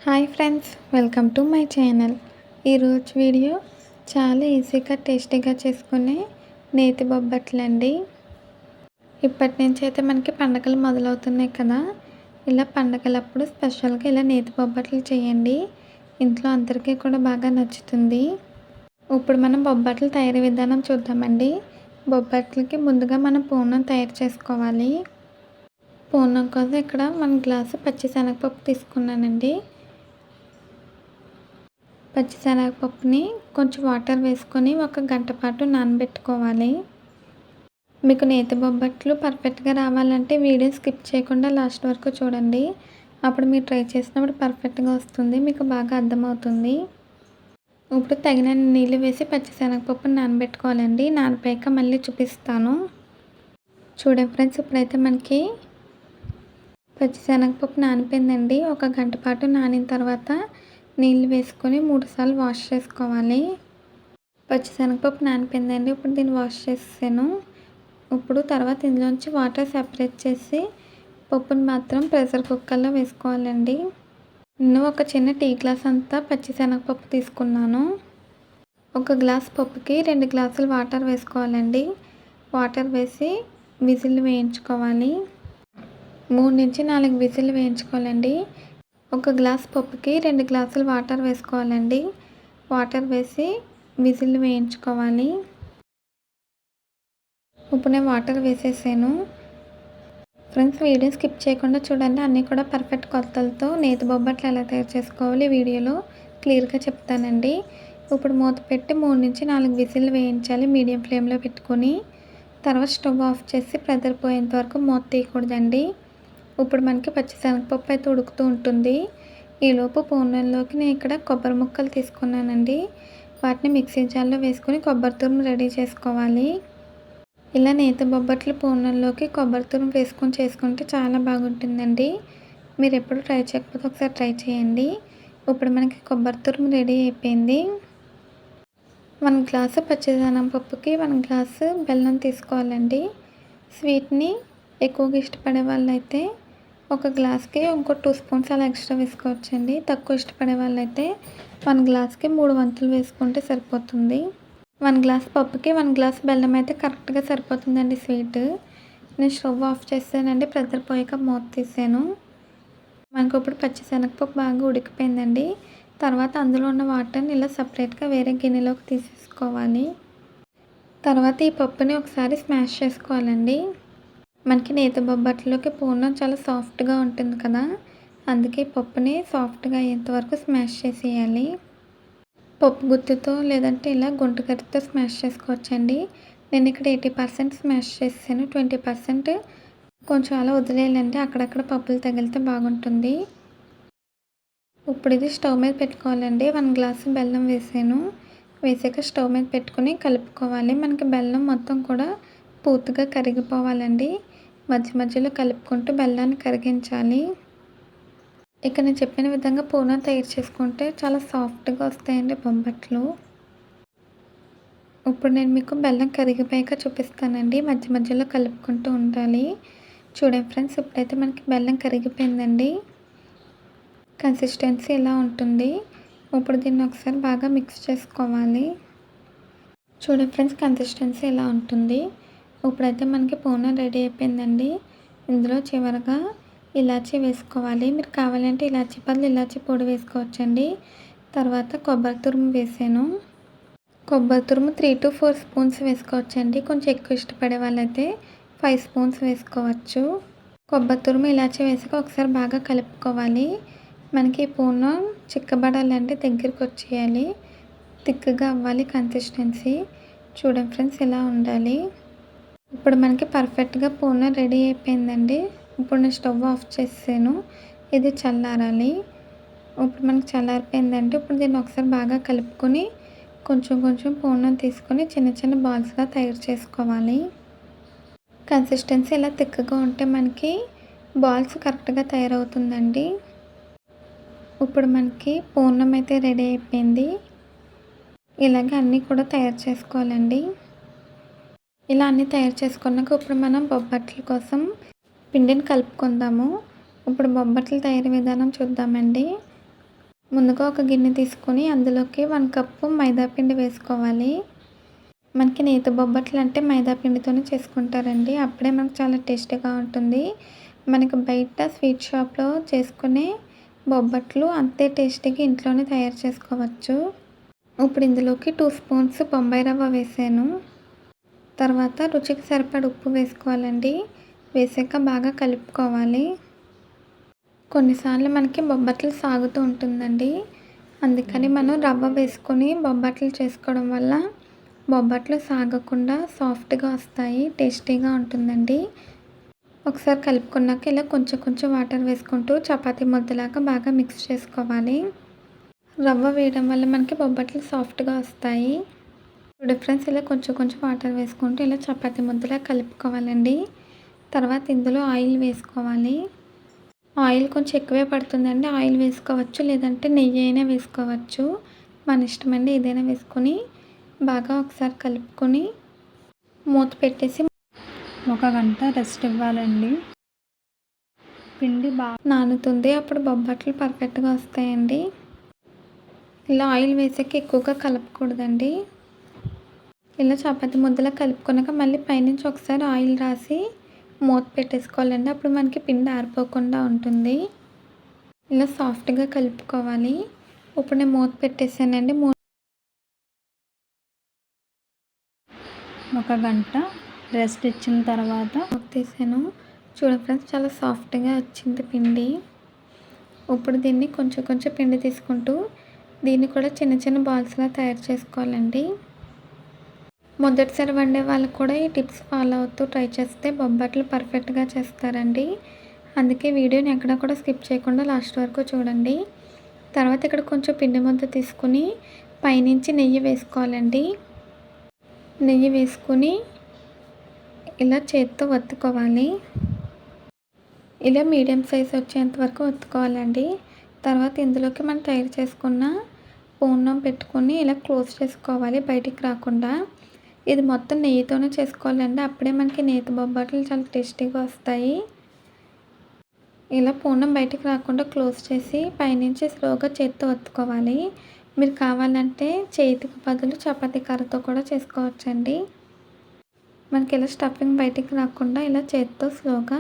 Hi friends, welcome to my channel. ఈరోజు video చాలా ఈజీగా టేస్టీగా చేసుకునే నేతి బొబ్బట్లండి. ఇప్పటి నుంచి అయితే మనకి పండగలు మొదలవుతున్నాయి కదా. ఇలా పండగలప్పుడు స్పెషల్గా ఇలా నేతి బొబ్బట్లు చేయండి. ఇంట్లో అందరికీ కూడా బాగా నచ్చుతుంది. ఇప్పుడు మనం బొబ్బట్లు తయారీ విధానం చూద్దామండి. బొబ్బట్లకి ముందుగా మనం పూర్ణం తయారు చేసుకోవాలి. పూర్ణం కోసం ఇక్కడ 1 గ్లాసు పచ్చిశనగపప్పు తీసుకున్నానండి. పచ్చిశనగపప్పుని కొంచెం వాటర్ వేసుకొని 1 గంట పాటు నానబెట్టుకోవాలి. మీకు నేతి బొబ్బట్లు పర్ఫెక్ట్గా రావాలంటే వీడియో స్కిప్ చేయకుండా లాస్ట్ వరకు చూడండి. అప్పుడు మీరు ట్రై చేసినప్పుడు పర్ఫెక్ట్గా వస్తుంది, మీకు బాగా అర్థమవుతుంది. ఇప్పుడు తగిన నీళ్ళు వేసి పచ్చిశనగపప్పుని నానబెట్టుకోవాలండి. నానబెట్టాక మళ్ళీ చూపిస్తాను. చూడండి ఫ్రెండ్స్, ఇప్పుడైతే మనకి పచ్చిశనగపప్పు నానిపోయిందండి. 1 గంట పాటు నానిన తర్వాత నీళ్ళు వేసుకొని 3 సార్లు వాష్ చేసుకోవాలి. పచ్చిశనగపప్పు నానిపోయిందండి. ఇప్పుడు దీన్ని వాష్ చేసాను. ఇప్పుడు తర్వాత ఇందులోంచి వాటర్ సెపరేట్ చేసి పప్పుని మాత్రం ప్రెషర్ కుక్కర్లో వేసుకోవాలండి. నేను ఒక చిన్న టీ గ్లాస్ అంతా పచ్చిశనగపప్పు తీసుకున్నాను. 1 గ్లాస్ పప్పుకి 2 గ్లాసులు వాటర్ వేసుకోవాలండి. వాటర్ వేసి విజిల్ వేయించుకోవాలి. 3 నుంచి 4 విజిల్ వేయించుకోవాలండి. 1 గ్లాస్ పప్పుకి 2 గ్లాసులు వాటర్ వేసుకోవాలండి. వాటర్ వేసి విజిల్ వేయించుకోవాలి. ఇప్పుడు నేను వాటర్ వేసేసాను. ఫ్రెండ్స్, వీడియో స్కిప్ చేయకుండా చూడండి. అన్నీ కూడా పర్ఫెక్ట్ కొలతలతో నేతి బొబ్బట్లు ఎలా తయారు చేసుకోవాలి వీడియోలో క్లియర్గా చెప్తానండి. ఇప్పుడు మూత పెట్టి 3 నుంచి 4 విజిల్ వేయించాలి మీడియం ఫ్లేమ్లో పెట్టుకొని. తర్వాత స్టవ్ ఆఫ్ చేసి ప్రెషర్ పోయేంత వరకు మూత తీయకూడదండి. ఇప్పుడు మనకి పచ్చిశనగపప్పు అయితే ఉడుకుతూ ఉంటుంది. ఈలోపు పూర్ణంలోకి నేను ఇక్కడ కొబ్బరి ముక్కలు తీసుకున్నానండి. వాటిని మిక్సీ జార్లో వేసుకొని కొబ్బరి తురుము రెడీ చేసుకోవాలి. ఇలా నేతి బొబ్బట్లు పూర్ణంలోకి కొబ్బరి తురుము వేసుకొని చేసుకుంటే చాలా బాగుంటుందండి. మీరు ఎప్పుడు ట్రై చేయకపోతే ఒకసారి ట్రై చేయండి. ఇప్పుడు మనకి కొబ్బరి తురుము రెడీ అయిపోయింది. 1 గ్లాసు పచ్చిశనగపప్పుకి 1 గ్లాసు బెల్లం తీసుకోవాలండి. స్వీట్ని ఎక్కువగా ఇష్టపడే వాళ్ళైతే 1 గ్లాస్కి ఇంకో 2 స్పూన్స్ అలా ఎక్స్ట్రా వేసుకోవచ్చండి. తక్కువ ఇష్టపడే వాళ్ళైతే 1 గ్లాస్కి 3 వంతులు వేసుకుంటే సరిపోతుంది. 1 గ్లాస్ పప్పుకి 1 గ్లాస్ బెల్లం అయితే కరెక్ట్గా సరిపోతుందండి స్వీట్. నేను స్టవ్ ఆఫ్ చేసానండి. ప్రెషర్ పోయాక మూత తీసాను. మనకు ఇప్పుడు పచ్చిశనగపప్పు బాగా ఉడికిపోయిందండి. తర్వాత అందులో ఉన్న వాటర్ని ఇలా సపరేట్గా వేరే గిన్నెలోకి తీసేసుకోవాలి. తర్వాత ఈ పప్పుని ఒకసారి స్మాష్ చేసుకోవాలండి. మనకి నేతి బొబ్బట్లోకి పూర్ణం చాలా సాఫ్ట్గా ఉంటుంది కదా, అందుకే పప్పుని సాఫ్ట్గా అయ్యేంత వరకు స్మాష్ చేసేయాలి. పప్పు గుత్తితో లేదంటే ఇలా గుంటగరిటెతో స్మాష్ చేసుకోవచ్చండి. నేను ఇక్కడ 80% స్మాష్ చేసాను. 20% కొంచెం అలా వదిలేయాలండి. అక్కడక్కడ పప్పులు తగిలితే బాగుంటుంది. ఇప్పుడు ఇది స్టవ్ మీద పెట్టుకోవాలండి. 1 గ్లాసు బెల్లం వేసాను. వేసాక స్టవ్ మీద పెట్టుకుని కలుపుకోవాలి. మనకి బెల్లం మొత్తం కూడా పూర్తిగా కరిగిపోవాలండి. మధ్య మధ్యలో కలుపుకుంటూ బెల్లాన్ని కరిగించాలి. ఇక నేను చెప్పిన విధంగా పూర్ణం తయారు చేసుకుంటే చాలా సాఫ్ట్గా వస్తాయండి బొబ్బట్లు. ఇప్పుడు నేను మీకు బెల్లం కరిగిపోయాక చూపిస్తానండి. మధ్య మధ్యలో కలుపుకుంటూ ఉండాలి. చూడండి ఫ్రెండ్స్, ఇప్పుడైతే మనకి బెల్లం కరిగిపోయిందండి. కన్సిస్టెన్సీ ఇలా ఉంటుంది. ఇప్పుడు దీన్ని ఒకసారి బాగా మిక్స్ చేసుకోవాలి. చూడండి ఫ్రెండ్స్, కన్సిస్టెన్సీ ఇలా ఉంటుంది. ఇప్పుడైతే మనకి పూర్ణం రెడీ అయిపోయిందండి. ఇందులో చివరగా ఇలాచీ వేసుకోవాలి. మీరు కావాలంటే ఇలాచీ బదులు ఇలాచీ పొడి వేసుకోవచ్చండి. తర్వాత కొబ్బరి తురుము వేసాను. కొబ్బరి తురుము 3 to 4 స్పూన్స్ వేసుకోవచ్చండి. కొంచెం ఎక్కువ ఇష్టపడే వాళ్ళైతే 5 స్పూన్స్ వేసుకోవచ్చు. కొబ్బరి తురుము ఇలాచీ వేసాక ఒకసారి బాగా కలుపుకోవాలి. మనకి పూర్ణం చిక్కబడాలంటే దగ్గరికి వచ్చేయాలి. థిక్గా అవ్వాలి కన్సిస్టెన్సీ. చూడండి ఫ్రెండ్స్, ఇలా ఉండాలి. ఇప్పుడు మనకి పర్ఫెక్ట్గా పూర్ణం రెడీ అయిపోయిందండి. ఇప్పుడు నేను స్టవ్ ఆఫ్ చేసాను. ఇది చల్లారాలి. ఇప్పుడు మనకి చల్లారిపోయిందండి. ఇప్పుడు దీన్ని ఒకసారి బాగా కలుపుకొని కొంచెం కొంచెం పూర్ణం తీసుకొని చిన్న చిన్న బాల్స్గా తయారు చేసుకోవాలి. కన్సిస్టెన్సీ ఇలా థిక్గా ఉంటే మనకి బాల్స్ కరెక్ట్గా తయారవుతుందండి. ఇప్పుడు మనకి పూర్ణం అయితే రెడీ అయిపోయింది. ఇలాగే అన్నీ కూడా తయారు చేసుకోవాలండి. ఇలా అన్నీ తయారు చేసుకున్నాక ఇప్పుడు మనం బొబ్బట్ల కోసం పిండిని కలుపుకుందాము. ఇప్పుడు బొబ్బట్ల తయారీ విధానం చూద్దామండి. ముందుగా ఒక గిన్నె తీసుకొని అందులోకి 1 కప్పు మైదా పిండి వేసుకోవాలి. మనకి నేతి బొబ్బట్లు అంటే మైదా పిండితోనే చేసుకుంటారండి. అప్పుడే మనకు చాలా టేస్టీగా ఉంటుంది. మనకి బయట స్వీట్ షాప్‌లో చేసుకునే బొబ్బట్లు అంతే టేస్టీగా ఇంట్లోనే తయారు చేసుకోవచ్చు. ఇప్పుడు ఇందులోకి 2 స్పూన్స్ బొంబాయి రవ్వ వేసాను. తర్వాత రుచికి సరిపడ ఉప్పు వేసుకోవాలండి. వేసాక బాగా కలుపుకోవాలి. కొన్నిసార్లు మనకి బొబ్బట్లు సాగుతూ ఉంటుందండి. అందుకని మనం రవ్వ వేసుకొని బొబ్బట్లు చేసుకోవడం వల్ల బొబ్బట్లు సాగకుండా సాఫ్ట్‌గా వస్తాయి. టేస్టీగా ఉంటుందండి. ఒకసారి కలుపుకున్నాక ఇలా కొంచెం కొంచెం వాటర్ వేసుకుంటూ చపాతీ ముద్దలాగా బాగా మిక్స్ చేసుకోవాలి. రవ్వ వేయడం వల్ల మనకి బొబ్బట్లు సాఫ్ట్‌గా వస్తాయి. ఫ్రెండ్స్ ఇలా కొంచెం కొంచెం వాటర్ వేసుకుంటూ ఇలా చపాతీ ముద్దలా కలుపుకోవాలండి. తర్వాత ఇందులో ఆయిల్ వేసుకోవాలి. ఆయిల్ కొంచెం ఎక్కువే పడుతుందండి. ఆయిల్ వేసుకోవచ్చు, లేదంటే నెయ్యి అయినా వేసుకోవచ్చు. మన ఇష్టం అండి. ఏదైనా వేసుకొని బాగా ఒకసారి కలుపుకొని మూత పెట్టేసి 1 గంట రెస్ట్ ఇవ్వాలండి. పిండి బాగా నానుతుంది. అప్పుడు బొబ్బట్లు పర్ఫెక్ట్‌గా వస్తాయండి. ఇలా ఆయిల్ వేసాక ఎక్కువగా కలపకూడదండి. ఇలా చపాతీ ముద్దలా కలుపుకున్నాక మళ్ళీ పైనుంచి ఒకసారి ఆయిల్ రాసి మూత పెట్టేసుకోవాలండి. అప్పుడు మనకి పిండి ఆరిపోకుండా ఉంటుంది. ఇలా సాఫ్ట్‌గా కలుపుకోవాలి. ఇప్పుడు నేను మూత పెట్టేసానండి. 1 గంట రెస్ట్ ఇచ్చిన తర్వాత మూత తీసాను. చూడండి ఫ్రెండ్స్, చాలా సాఫ్ట్‌గా వచ్చింది పిండి. ఇప్పుడు దీన్ని కొంచెం కొంచెం పిండి తీసుకుంటూ దీన్ని కూడా చిన్న చిన్న బాల్స్‌లా తయారు చేసుకోవాలండి. మొదటిసారి వండే వాళ్ళకి కూడా ఈ టిప్స్ ఫాలో అవుతూ ట్రై చేస్తే బొబ్బట్లు పర్ఫెక్ట్‌గా చేస్తారండి. అందుకే వీడియోని ఎక్కడా కూడా స్కిప్ చేయకుండా లాస్ట్ వరకు చూడండి. తర్వాత ఇక్కడ కొంచెం పిండి ముద్ద తీసుకుని పైనుంచి నెయ్యి వేసుకోవాలండి. నెయ్యి వేసుకొని ఇలా చేత్తో ఒత్తుకోవాలి. ఇలా మీడియం సైజ్ వచ్చేంత వరకు ఒత్తుకోవాలండి. తర్వాత ఇందులోకి మనం తయారు చేసుకున్న పూర్ణం పెట్టుకొని ఇలా క్లోజ్ చేసుకోవాలి బయటికి రాకుండా. ఇది మొత్తం నెయ్యితోనే చేసుకోవాలండి. అప్పుడే మనకి నేతి బొబ్బట్లు చాలా టేస్టీగా వస్తాయి. ఇలా పూర్ణం బయటికి రాకుండా క్లోజ్ చేసి పైనుంచి స్లోగా చేత్తో ఒత్తుకోవాలి. మీరు కావాలంటే చేతికి బదులు చపాతీ కర్రతో కూడా చేసుకోవచ్చండి. మనకి ఇలా స్టఫింగ్ బయటికి రాకుండా ఇలా చేత్తో స్లోగా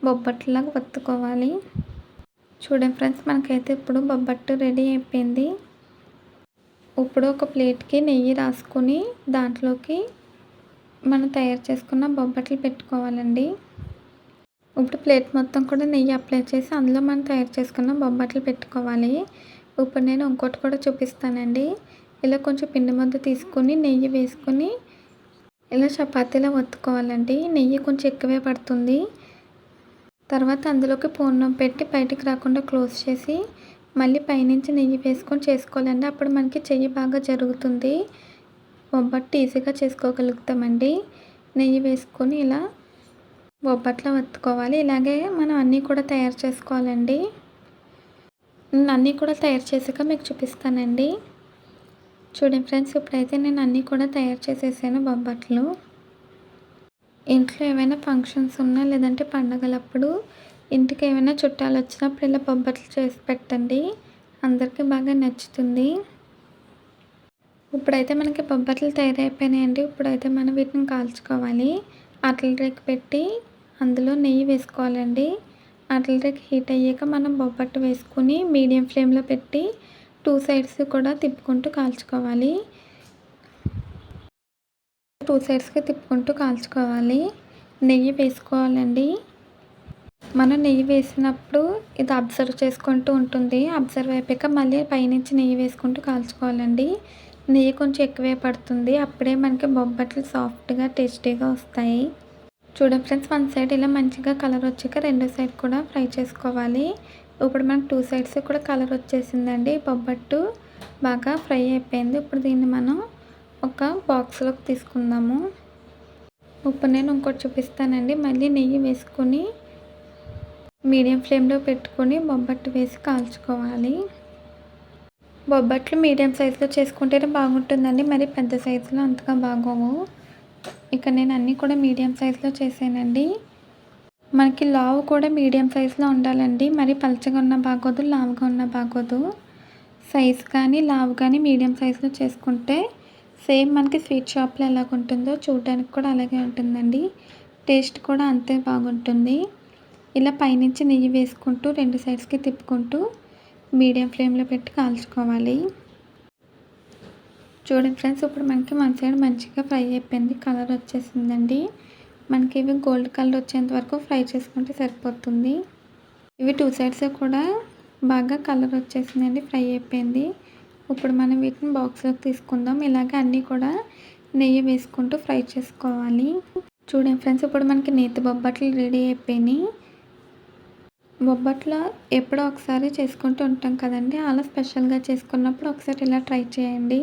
బొబ్బట్లాగా ఒత్తుకోవాలి. చూడండి ఫ్రెండ్స్, మనకైతే ఇప్పుడు బొబ్బట్టు రెడీ అయిపోయింది. ఇప్పుడు ఒక ప్లేట్‌కి నెయ్యి రాసుకొని దాంట్లోకి మనం తయారు చేసుకున్న బొబ్బట్లు పెట్టుకోవాలండి. ఇప్పుడు ప్లేట్ మొత్తం కూడా నెయ్యి అప్లై చేసి అందులో మనం తయారు చేసుకున్న బొబ్బట్లు పెట్టుకోవాలి. ఇప్పుడు నేను ఇంకోటి కూడా చూపిస్తానండి. ఇలా కొంచెం పిండి ముద్ద తీసుకొని నెయ్యి వేసుకొని ఇలా చపాతీలా ఒత్తుకోవాలండి. నెయ్యి కొంచెం ఎక్కువే పడుతుంది. తర్వాత అందులోకి పూర్ణం పెట్టి బయటికి రాకుండా క్లోజ్ చేసి మళ్ళీ పైనుంచి నెయ్యి వేసుకొని చేసుకోవాలండి. అప్పుడు మనకి చెయ్యి బాగా జరుగుతుంది. బొబ్బట్టు ఈజీగా చేసుకోగలుగుతామండి. నెయ్యి వేసుకొని ఇలా బొబ్బట్లా ఒత్తుకోవాలి. ఇలాగే మనం అన్నీ కూడా తయారు చేసుకోవాలండి. నేను అన్నీ కూడా తయారు చేసాక మీకు చూపిస్తానండి. చూడండి ఫ్రెండ్స్, ఇప్పుడైతే నేను అన్నీ కూడా తయారు చేసేసాను బొబ్బట్లు. ఇంట్లో ఏమైనా ఫంక్షన్స్ ఉన్నా లేదంటే పండగలప్పుడు ఇంటికి ఏమైనా చుట్టాలు వచ్చినప్పుడు ఇలా బొబ్బట్లు చేసి పెట్టండి. అందరికీ బాగా నచ్చుతుంది. ఇప్పుడైతే మనకి బొబ్బట్లు తయారైపోయినాయండి. ఇప్పుడైతే మనం వీటిని కాల్చుకోవాలి. అట్ల రేకు పెట్టి అందులో నెయ్యి వేసుకోవాలండి. అట్ల రేకు హీట్ అయ్యాక మనం బొబ్బట్టు వేసుకుని మీడియం ఫ్లేమ్లో పెట్టి 2 సైడ్స్ కూడా తిప్పుకుంటూ కాల్చుకోవాలి. 2 సైడ్స్‌కి తిప్పుకుంటూ కాల్చుకోవాలి. నెయ్యి వేసుకోవాలండి. మనం నెయ్యి వేసినప్పుడు ఇది అబ్జర్వ్ చేసుకుంటూ ఉంటుంది. అబ్జర్వ్ అయిపోయాక మళ్ళీ పైనుంచి నెయ్యి వేసుకుంటూ కాల్చుకోవాలండి. నెయ్యి కొంచెం ఎక్కువే పడుతుంది. అప్పుడే మనకి బొబ్బట్లు సాఫ్ట్‌గా టేస్టీగా వస్తాయి. చూడండి ఫ్రెండ్స్, 1 సైడ్ ఇలా మంచిగా కలర్ వచ్చాక రెండో సైడ్ కూడా ఫ్రై చేసుకోవాలి. ఇప్పుడు మనకు 2 సైడ్స్ కూడా కలర్ వచ్చేసిందండి. బొబ్బట్టు బాగా ఫ్రై అయిపోయింది. ఇప్పుడు దీన్ని మనం ఒక బాక్స్‌లోకి తీసుకుందాము. ఇప్పుడు నేను ఇంకోటి చూపిస్తానండి. మళ్ళీ నెయ్యి వేసుకొని మీడియం ఫ్లేమ్లో పెట్టుకొని బొబ్బట్టు వేసి కాల్చుకోవాలి. బొబ్బట్లు మీడియం సైజులో చేసుకుంటేనే బాగుంటుందండి. మరి పెద్ద సైజులో అంతగా బాగోవు. ఇక నేను అన్నీ కూడా మీడియం సైజులో చేశానండి. మనకి లావు కూడా మీడియం సైజులో ఉండాలండి. మరి పలచగా ఉన్న బాగోదు, లావుగా ఉన్న బాగోదు. సైజ్ కానీ లావు కానీ మీడియం సైజులో చేసుకుంటే సేమ్ మనకి స్వీట్ షాప్లో ఎలాగ ఉంటుందో చూడడానికి కూడా అలాగే ఉంటుందండి. టేస్ట్ కూడా అంతే బాగుంటుంది. ఇలా పైనుంచి నెయ్యి వేసుకుంటూ 2 సైడ్స్కి తిప్పుకుంటూ మీడియం ఫ్లేమ్లో పెట్టి కాల్చుకోవాలి. చూడండి ఫ్రెండ్స్, ఇప్పుడు మనకి వన్ సైడ్ మంచిగా ఫ్రై అయిపోయింది, కలర్ వచ్చేసిందండి. మనకి ఇవి గోల్డ్ కలర్ వచ్చేంత వరకు ఫ్రై చేసుకుంటే సరిపోతుంది. ఇవి 2 సైడ్స్ కూడా బాగా కలర్ వచ్చేసిందండి, ఫ్రై అయిపోయింది. ఇప్పుడు మనం వీటిని బాక్స్లోకి తీసుకుందాం. ఇలాగే అన్నీ కూడా నెయ్యి వేసుకుంటూ ఫ్రై చేసుకోవాలి. చూడండి ఫ్రెండ్స్, ఇప్పుడు మనకి నేతి బొబ్బట్లు రెడీ అయిపోయినాయి. బొబ్బట్లో ఎప్పుడో ఒకసారి చేసుకుంటూ ఉంటాం కదండి, అలా స్పెషల్గా చేసుకున్నప్పుడు ఒకసారి ఇలా ట్రై చేయండి.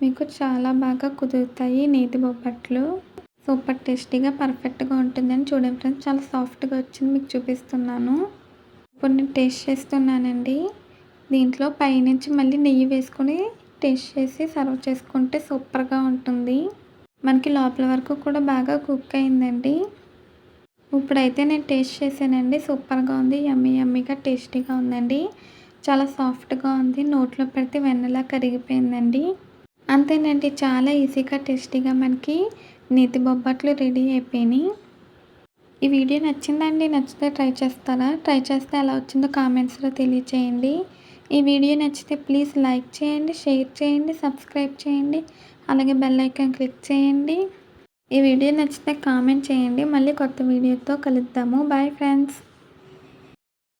మీకు చాలా బాగా కుదురుతాయి నేతి బొబ్బట్లు. సూపర్ టేస్టీగా పర్ఫెక్ట్గా ఉంటుందని. చూడండి ఫ్రెండ్స్, చాలా సాఫ్ట్గా వచ్చింది, మీకు చూపిస్తున్నాను. ఇప్పుడు నేను టేస్ట్ చేస్తున్నానండి. దీంట్లో పైనుంచి మళ్ళీ నెయ్యి వేసుకొని టేస్ట్ చేసి సర్వ్ చేసుకుంటే సూపర్గా ఉంటుంది. మనకి లోపల వరకు కూడా బాగా కుక్ అయిందండి. ఇప్పుడైతే నేను టేస్ట్ చేశానండి, సూపర్గా ఉంది, యమ్మీ యమ్మీగా టేస్టీగా ఉందండి. చాలా సాఫ్ట్గా ఉంది, నోట్లో పెడితే వెన్నలా కరిగిపోయిందండి. అంతేనండి, చాలా ఈజీగా టేస్టీగా మనకి నేతి బొబ్బట్లు రెడీ అయిపోయినాయి. ఈ వీడియో నచ్చిందండి? నచ్చితే ట్రై చేస్తారా? ట్రై చేస్తే ఎలా వచ్చిందో కామెంట్స్లో తెలియచేయండి. ఈ వీడియో నచ్చితే ప్లీజ్ లైక్ చేయండి, షేర్ చేయండి, సబ్స్క్రైబ్ చేయండి, అలాగే బెల్ ఐకాన్ క్లిక్ చేయండి. ఈ వీడియో నచ్చితే కామెంట్ చేయండి. మళ్ళీ కొత్త వీడియోతో కలుద్దాము. Bye friends.